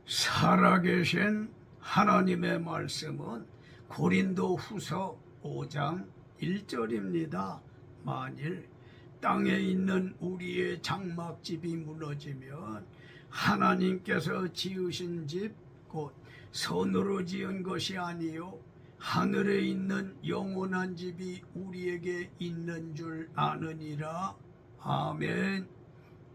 살아계신 하나님의 말씀은 고린도후서 5장 1절입니다. 만일 땅에 있는 우리의 장막집이 무너지면 하나님께서 지으신 집 곧 손으로 지은 것이 아니요 하늘에 있는 영원한 집이 우리에게 있는 줄 아느니라. 아멘.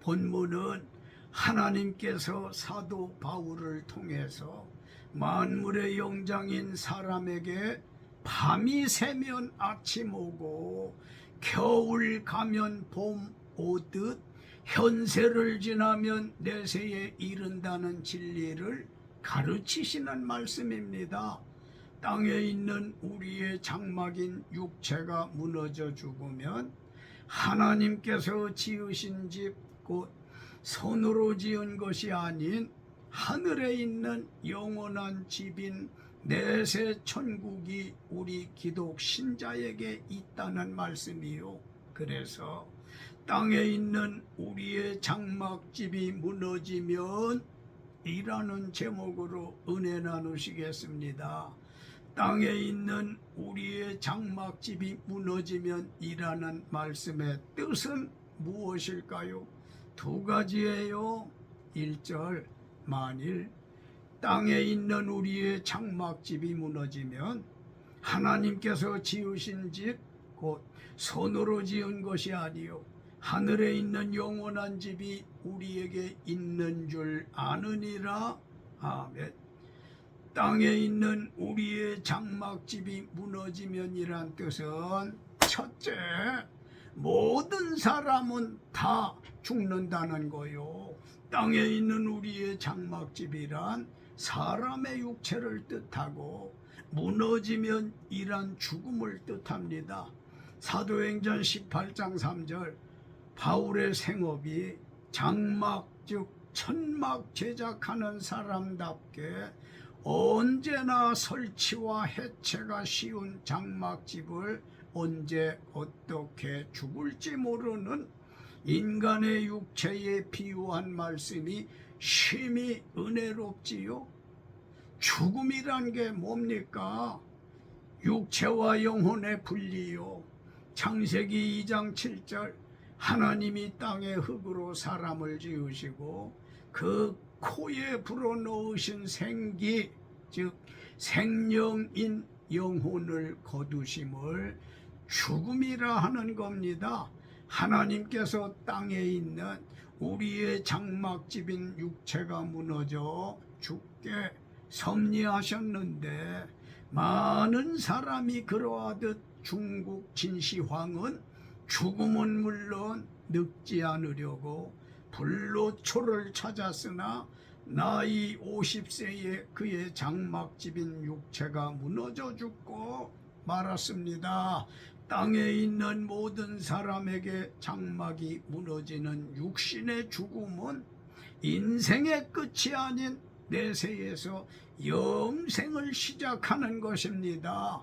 본문은 하나님께서 사도 바울을 통해서 만물의 영장인 사람에게 밤이 새면 아침 오고 겨울 가면 봄 오듯 현세를 지나면 내세에 이른다는 진리를 가르치시는 말씀입니다. 땅에 있는 우리의 장막인 육체가 무너져 죽으면 하나님께서 지으신 집 곧 손으로 지은 것이 아닌 하늘에 있는 영원한 집인 내세 천국이 우리 기독 신자에게 있다는 말씀이요. 그래서 땅에 있는 우리의 장막집이 무너지면 이라는 제목으로 은혜 나누시겠습니다. 땅에 있는 우리의 장막집이 무너지면 이라는 말씀의 뜻은 무엇일까요? 두 가지예요. 1절, 만일 땅에 있는 우리의 장막집이 무너지면 하나님께서 지으신 집 곧 손으로 지은 것이 아니요 하늘에 있는 영원한 집이 우리에게 있는 줄 아느니라. 아멘. 땅에 있는 우리의 장막집이 무너지면이란 뜻은 첫째, 모든 사람은 다 죽는다는 거요. 땅에 있는 우리의 장막집이란 사람의 육체를 뜻하고 무너지면 이란 죽음을 뜻합니다. 사도행전 18장 3절 바울의 생업이 장막 즉 천막 제작하는 사람답게 언제나 설치와 해체가 쉬운 장막집을 언제 어떻게 죽을지 모르는 인간의 육체에 비유한 말씀이 심히 은혜롭지요. 죽음이란 게 뭡니까? 육체와 영혼의 분리요. 창세기 2장 7절 하나님이 땅의 흙으로 사람을 지으시고 그 코에 불어넣으신 생기 즉 생명인 영혼을 거두심을 죽음이라 하는 겁니다. 하나님께서 땅에 있는 우리의 장막집인 육체가 무너져 죽게 섭리하셨는데 많은 사람이 그러하듯 중국 진시황은 죽음은 물론 늙지 않으려고 불로초를 찾았으나 나이 50세에 그의 장막집인 육체가 무너져 죽고 말았습니다. 땅에 있는 모든 사람에게 장막이 무너지는 육신의 죽음은 인생의 끝이 아닌 내세에서 영생을 시작하는 것입니다.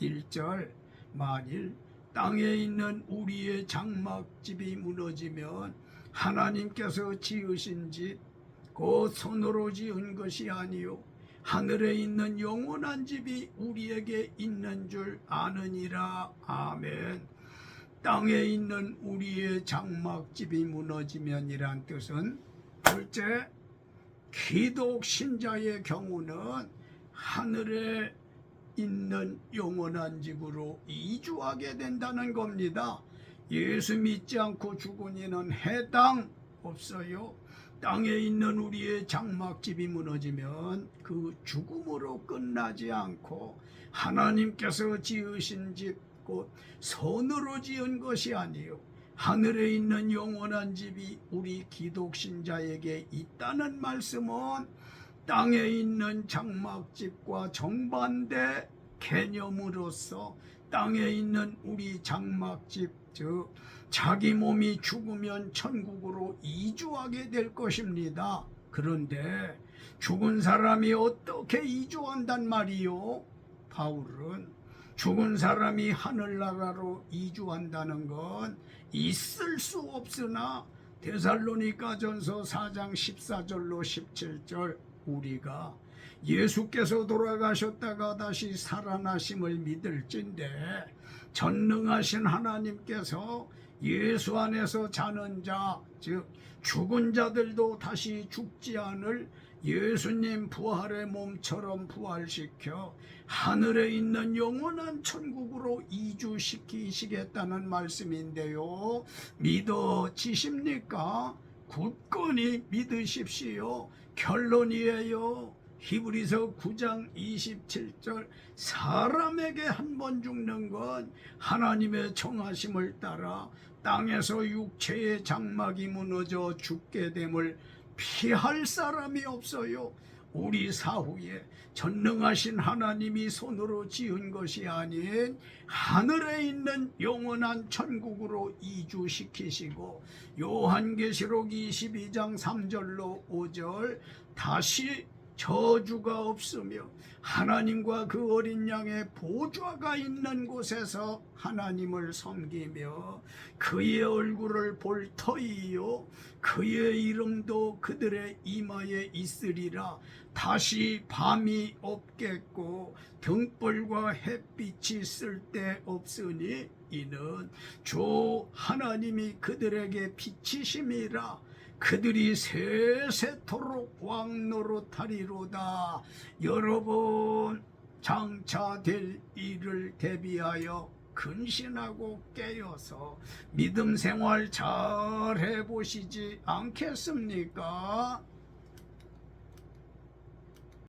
1절, 만일 땅에 있는 우리의 장막집이 무너지면 하나님께서 지으신 집 곧 손으로 지은 것이 아니요 하늘에 있는 영원한 집이 우리에게 있는 줄 아느니라. 아멘. 땅에 있는 우리의 장막집이 무너지면이란 뜻은 둘째, 기독 신자의 경우는 하늘에 있는 영원한 집으로 이주하게 된다는 겁니다. 예수 믿지 않고 죽은 이는 해당 없어요. 땅에 있는 우리의 장막집이 무너지면 그 죽음으로 끝나지 않고 하나님께서 지으신 집 곧 손으로 지은 것이 아니요 하늘에 있는 영원한 집이 우리 기독 신자에게 있다는 말씀은 땅에 있는 장막집과 정반대 개념으로서 땅에 있는 우리 장막집 즉 자기 몸이 죽으면 천국으로 이주하게 될 것입니다. 그런데 죽은 사람이 어떻게 이주한단 말이요? 바울은 죽은 사람이 하늘나라로 이주한다는 건 있을 수 없으나 데살로니가전서 4장 14절로 17절 우리가 예수께서 돌아가셨다가 다시 살아나심을 믿을진대 전능하신 하나님께서 예수 안에서 자는 자, 즉 죽은 자들도 다시 죽지 않을 예수님 부활의 몸처럼 부활시켜 하늘에 있는 영원한 천국으로 이주시키시겠다는 말씀인데요. 믿어지십니까? 굳건히 믿으십시오. 결론이에요. 히브리서 9장 27절 사람에게 한 번 죽는 건 하나님의 정하심을 따라 땅에서 육체의 장막이 무너져 죽게 됨을 피할 사람이 없어요. 우리 사후에 전능하신 하나님이 손으로 지은 것이 아닌 하늘에 있는 영원한 천국으로 이주시키시고 요한계시록 22장 3절로 5절 다시 저주가 없으며 하나님과 그 어린 양의 보좌가 있는 곳에서 하나님을 섬기며 그의 얼굴을 볼 터이요 그의 이름도 그들의 이마에 있으리라. 다시 밤이 없겠고 등불과 햇빛이 쓸데없으니 이는 주 하나님이 그들에게 빛이심이라. 그들이 세세토록 왕노릇하리로다. 여러분 장차 될 일을 대비하여 근신하고 깨어서 믿음 생활 잘 해보시지 않겠습니까?